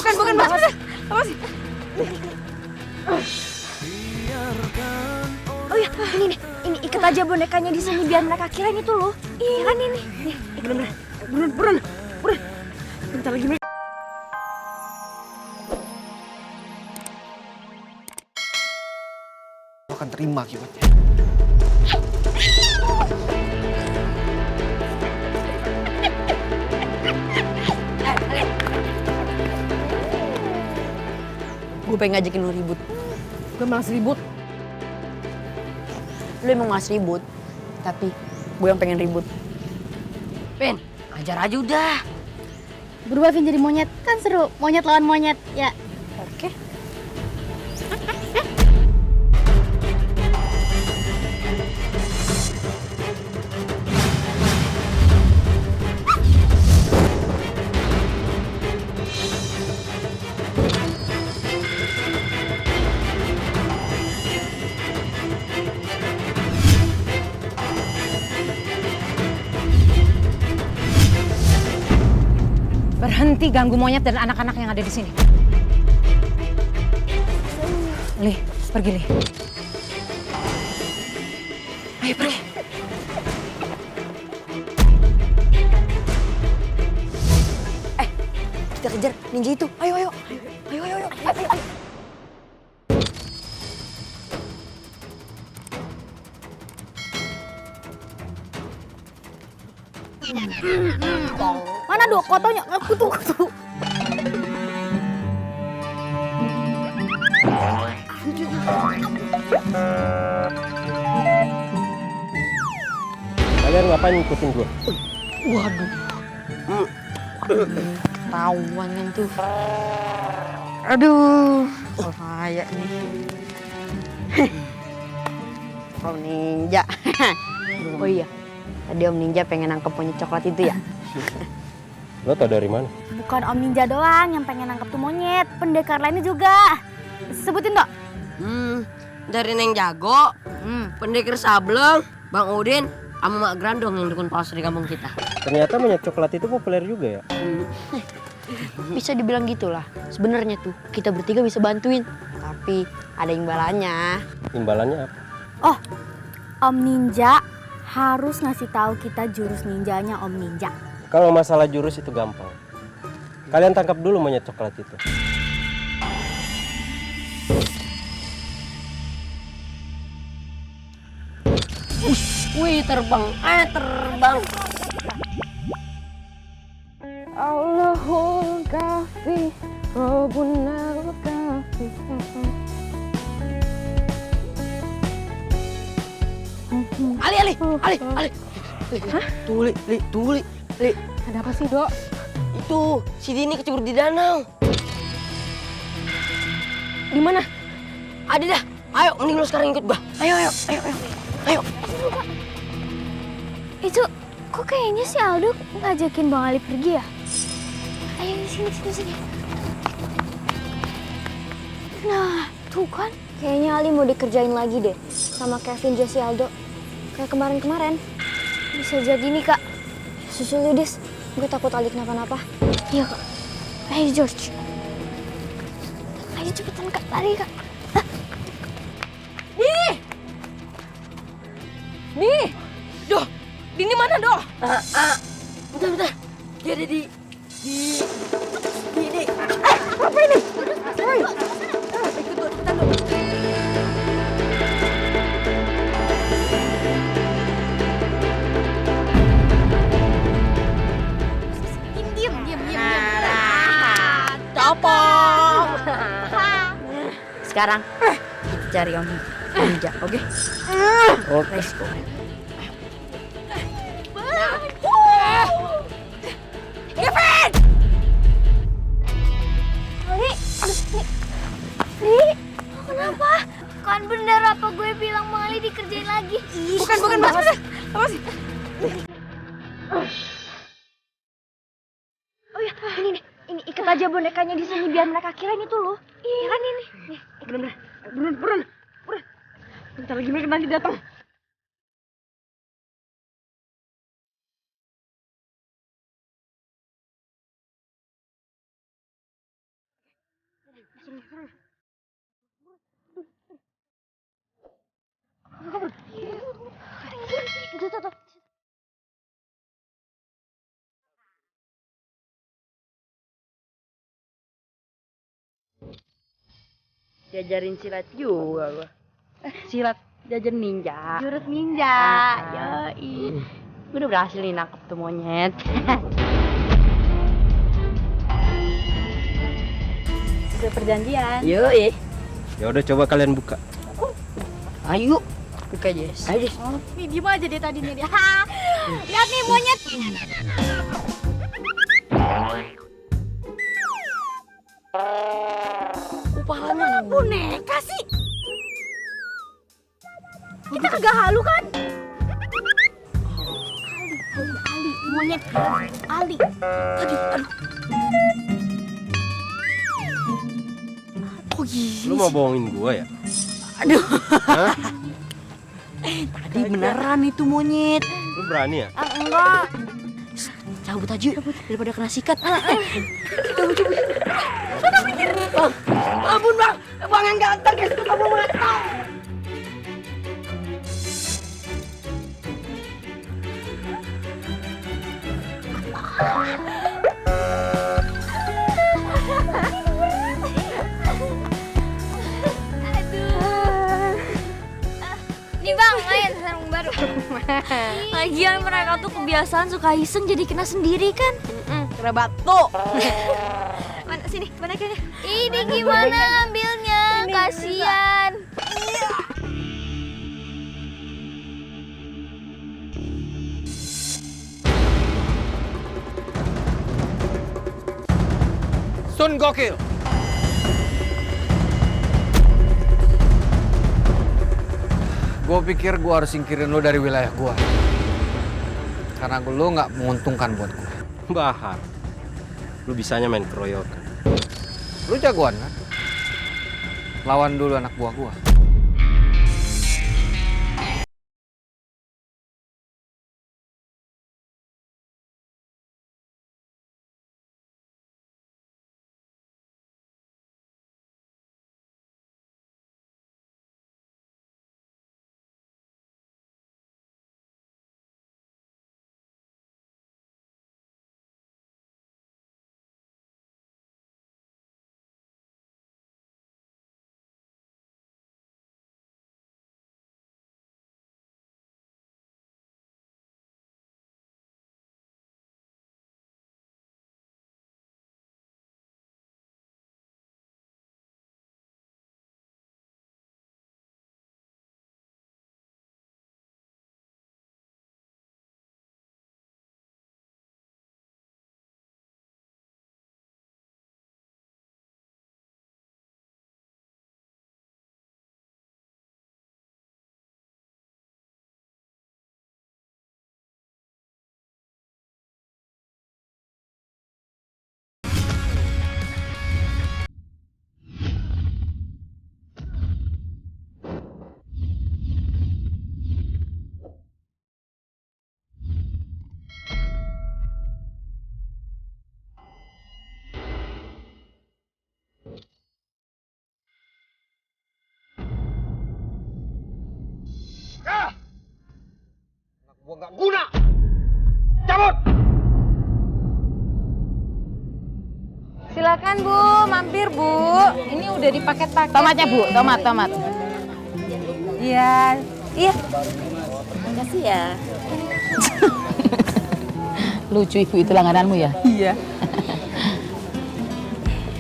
Bukan, Mas. Apa sih? Oh ya, ini nih. Ini ikat aja bonekanya di sini biar mereka kirain itu loh. Iya kan ini. Nih, Bener. Buruan. Bentar lagi mereka. Lo akan terima akibatnya. Gue pengen ngajakin lu ribut. Gue malas ribut. Lu emang malas ribut, tapi gue yang pengen ribut. Pin, ajar aja udah. berubah Vin jadi monyet. Kan seru, monyet lawan monyet. Ya. Oke. Berhenti ganggu monyet dan anak-anak yang ada di sini. Li, pergi Li. Ayo pergi. Kita kejar ninja itu. Ayo. Mana dok kotonya? Kutu. Kalian ngapain ngikutin gue? Waduh. Tahuan kan tuh. Aduh. Bahaya nih. Om Ninja. Oh iya. Tadi Om Ninja pengen nangkep monyet coklat itu ya? Lo tau dari mana? Bukan Om Ninja doang yang pengen nangkep tuh monyet. Pendekar lainnya juga. Sebutin dok. Dari Neng Jago, Pendekar Sableng, Bang Udin, sama Mak Grandong yang dukun palsu di kampung kita. Ternyata monyet coklat itu populer juga ya? Bisa dibilang gitulah. Sebenarnya tuh kita bertiga bisa bantuin. Tapi ada imbalannya. Imbalannya apa? Oh, Om Ninja harus ngasih tahu kita jurus ninjanya Om Ninja. Kalau masalah jurus itu gampang. Kalian tangkap dulu monyet coklat itu. Wih, terbang. Allahul kafi, Rabbunal kafi. Ali. Hah? Tuli. Ada apa sih dok? Itu, si Dini kecebur di danau. Di mana? Ada dah. Ayo, mending lu sekarang ikut gua. Ayo. Itu kok kayaknya si Aldo ngajakin Bang Ali pergi ya? Ayo sini. Nah, tuh kan. Kayaknya Ali mau dikerjain lagi deh sama Kevin, Jesse, Aldo. Kayak kemarin-kemarin. Bisa jadi nih kak. Susul Yudis. Gue takut Ali kenapa-napa. Iya kak. Ayo George. Ayo cepetan kak, lari kak. Nih! Doh, Dini mana doh? Bentar. Dia ada di. Apa ini? Woi! Ikut dok, cepetan dok. Diam. Copong. Sekarang kita cari Om Ninja, oke? Let's go. Li, kenapa? Kan bener apa gue bilang Bang Ali dikerjain lagi? Bukan, Mas. Apa sih? Oh ya, ini nih. Ini ikat aja bonekanya di sini biar mereka kirain itu loh. Iya kan ini. Nih, Bener. Buruan. Bentar lagi mereka nanti datang. Diajarin silat juga gua. Silat diajarin ninja. Jurus ninja. Yoi. Gue udah berhasil nih nangkep tuh monyet. Sesuai perjanjian. Yoi. Ya udah coba kalian buka. Ayo. Buka Jess. Ayo Jess. Nih diem aja deh tadi nih dia. Lihat nih monyet. Kepalanya Boneka sih. Kita kagak halu kan? Ali, monyet. Ali. Tadi, aduh. Oh iya. Lu mau bohongin gua ya? Tadi beneran itu monyet. Lu berani ya? Enggak. Cabut aja daripada kena sikat. Ampun bang, bang yang ganteng kasih kamu mata. Nih bang, main sarung baru. Lagian mereka tuh kebiasaan suka iseng jadi kena sendiri kan? Kena batu. Mana sini, bonekanya? Ini gimana ambilnya? Kasian. Sun Gokil. Gue pikir gue harus singkirin lo dari wilayah gue. Karena lo nggak menguntungkan buat gue. Bahar. Lu bisanya main keroyokan. Lo jagoan kan? Lawan dulu anak buah gue. Gue nggak guna. Cabut. Silakan Bu, mampir Bu. Ini udah dipaket-paket. Tomatnya Bu, tomat. Iya, iya. Makasih ya. Lucu Ibu itu langgananmu ya? Iya.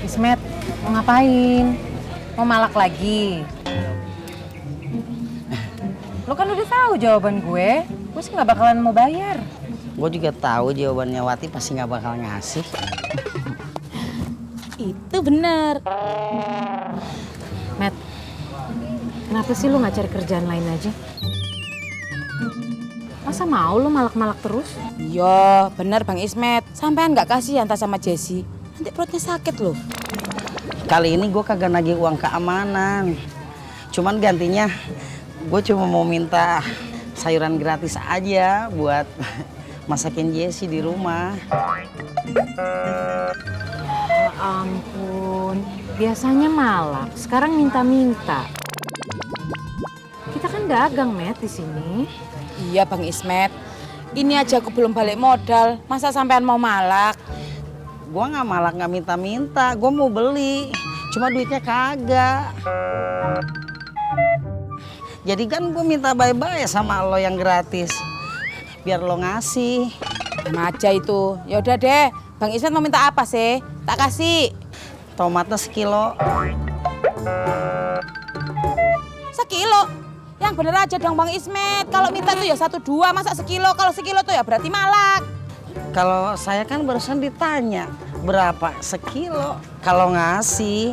Ismet, mau ngapain? Mau malak lagi? Lo kan udah tahu jawaban gue sih nggak bakalan mau bayar. Gue juga tahu jawabannya Wati pasti nggak bakal ngasih. Itu bener. Matt, kenapa sih lo nggak cari kerjaan lain aja? Masa mau lo malak-malak terus? Iya, bener Bang Ismet. Sampean nggak kasihan tas sama Jessi. Nanti perutnya sakit loh. Kali ini gue kagak nagih uang keamanan. Cuman gantinya gue cuma mau minta sayuran gratis aja buat masakin Jessi di rumah. Ya ampun, Biasanya malak, sekarang minta-minta. Kita kan dagang, Met, di sini. Iya Bang Ismet, ini aja aku belum balik modal, masa sampean mau malak? Gua nggak malak, nggak minta-minta. Gua mau beli, cuma duitnya kagak. Jadi kan gue minta bye-bye sama lo yang gratis, biar lo ngasih. Sama aja itu. Ya udah deh, Bang Ismet mau minta apa sih? Tak kasih. Tomatnya sekilo. Sekilo? Yang bener aja dong Bang Ismet. Kalau minta tuh ya 1-2, masa sekilo? Kalau sekilo tuh ya berarti malak. Kalau saya kan barusan ditanya berapa sekilo. Kalau ngasih.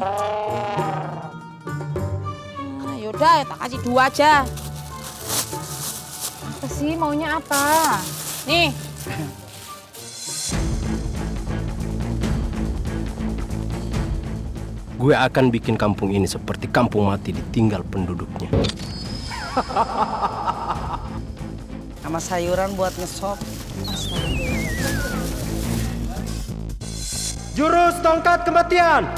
Nah, yaudah tak kasih 2 aja. Apa sih, maunya apa? Nih. Gue akan bikin kampung ini seperti kampung mati ditinggal penduduknya. Sama sayuran buat ngesop. Jurus tongkat kematian.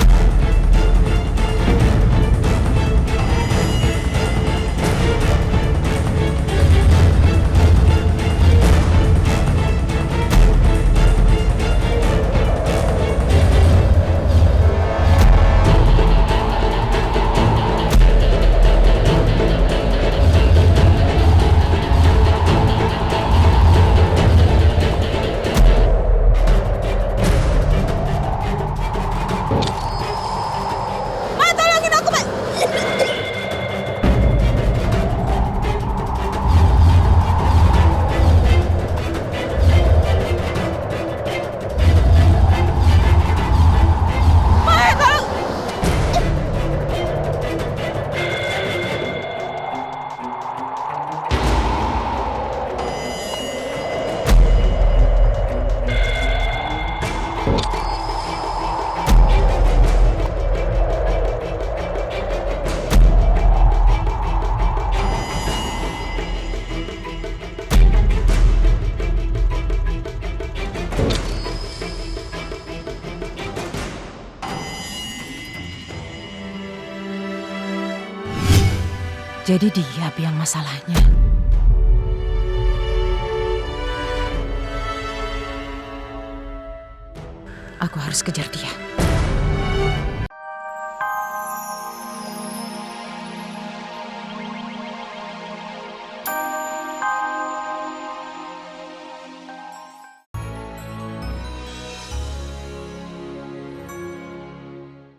Jadi dia yang masalahnya. Aku harus kejar dia.